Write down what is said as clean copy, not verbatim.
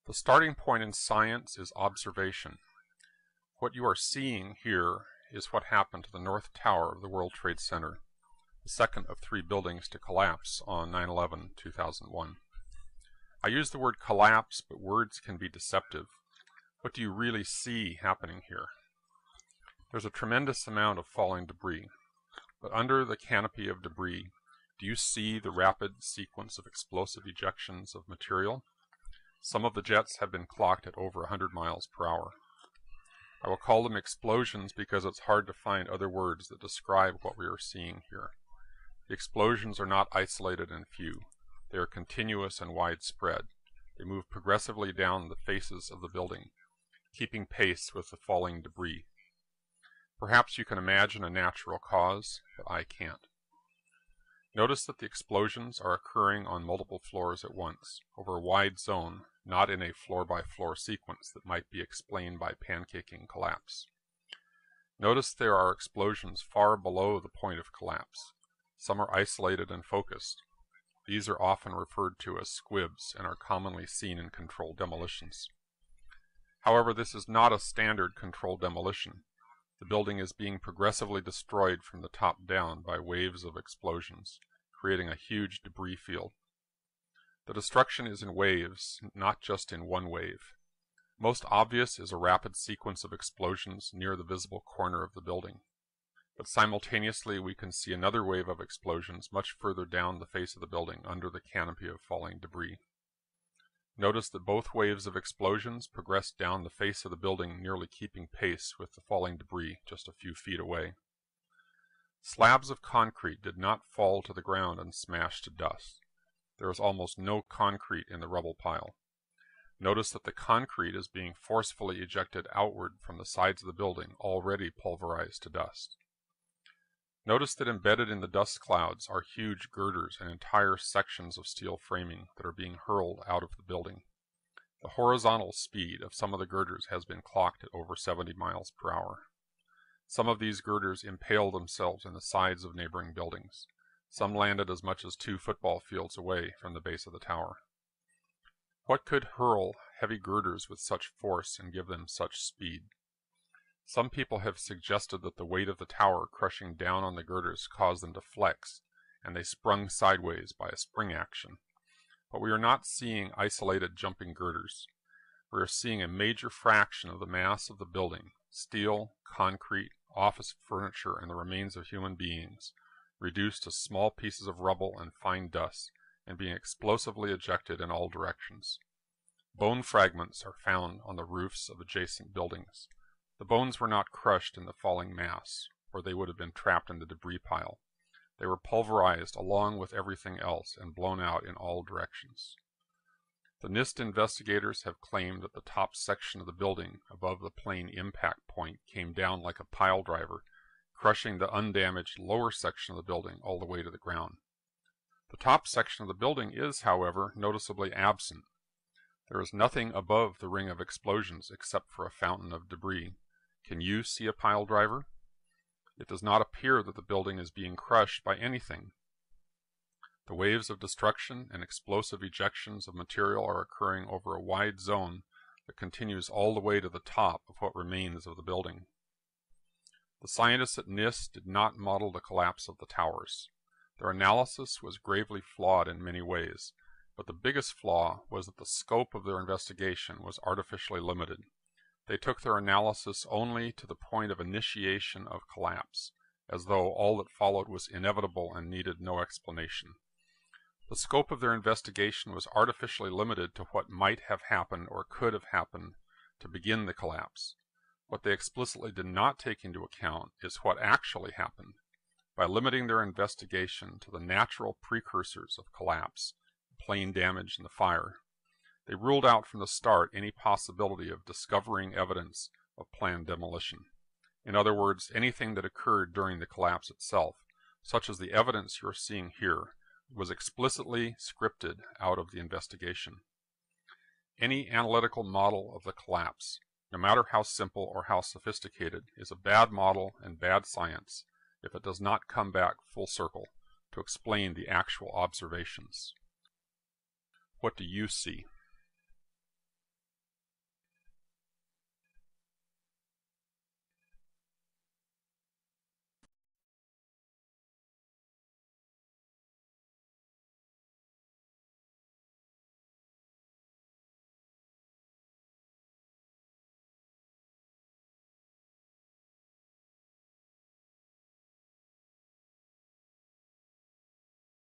The starting point in science is observation. What you are seeing here is what happened to the North Tower of the World Trade Center, the second of 3 buildings to collapse on 9/11/2001. I use the word collapse, but words can be deceptive. What do you really see happening here? There's a tremendous amount of falling debris, but under the canopy of debris, do you see the rapid sequence of explosive ejections of material? Some of the jets have been clocked at over 100 miles per hour. I will call them explosions because it's hard to find other words that describe what we are seeing here. The explosions are not isolated and few. They are continuous and widespread. They move progressively down the faces of the building, keeping pace with the falling debris. Perhaps you can imagine a natural cause, but I can't. Notice that the explosions are occurring on multiple floors at once, over a wide zone, not in a floor-by-floor sequence that might be explained by pancaking collapse. Notice there are explosions far below the point of collapse. Some are isolated and focused. These are often referred to as squibs and are commonly seen in controlled demolitions. However, this is not a standard controlled demolition. The building is being progressively destroyed from the top down by waves of explosions, creating a huge debris field. The destruction is in waves, not just in one wave. Most obvious is a rapid sequence of explosions near the visible corner of the building. But simultaneously we can see another wave of explosions much further down the face of the building under the canopy of falling debris. Notice that both waves of explosions progress down the face of the building, nearly keeping pace with the falling debris just a few feet away. Slabs of concrete did not fall to the ground and smash to dust. There is almost no concrete in the rubble pile. Notice that the concrete is being forcefully ejected outward from the sides of the building, already pulverized to dust. Notice that embedded in the dust clouds are huge girders and entire sections of steel framing that are being hurled out of the building. The horizontal speed of some of the girders has been clocked at over 70 miles per hour. Some of these girders impale themselves in the sides of neighboring buildings. Some landed as much as 2 football fields away from the base of the tower. What could hurl heavy girders with such force and give them such speed? Some people have suggested that the weight of the tower crushing down on the girders caused them to flex, and they sprung sideways by a spring action. But we are not seeing isolated jumping girders. We are seeing a major fraction of the mass of the building, steel, concrete, office furniture, and the remains of human beings, reduced to small pieces of rubble and fine dust, and being explosively ejected in all directions. Bone fragments are found on the roofs of adjacent buildings. The bones were not crushed in the falling mass, or they would have been trapped in the debris pile. They were pulverized along with everything else and blown out in all directions. The NIST investigators have claimed that the top section of the building above the plane impact point came down like a pile driver, crushing the undamaged lower section of the building all the way to the ground. The top section of the building is, however, noticeably absent. There is nothing above the ring of explosions except for a fountain of debris. Can you see a pile driver? It does not appear that the building is being crushed by anything. The waves of destruction and explosive ejections of material are occurring over a wide zone that continues all the way to the top of what remains of the building. The scientists at NIST did not model the collapse of the towers. Their analysis was gravely flawed in many ways, but the biggest flaw was that the scope of their investigation was artificially limited. They took their analysis only to the point of initiation of collapse, as though all that followed was inevitable and needed no explanation. The scope of their investigation was artificially limited to what might have happened or could have happened to begin the collapse. What they explicitly did not take into account is what actually happened. By limiting their investigation to the natural precursors of collapse, plane damage and the fire, they ruled out from the start any possibility of discovering evidence of planned demolition. In other words, anything that occurred during the collapse itself, such as the evidence you're seeing here, was explicitly scripted out of the investigation. Any analytical model of the collapse, no matter how simple or how sophisticated, is a bad model and bad science if it does not come back full circle to explain the actual observations. What do you see?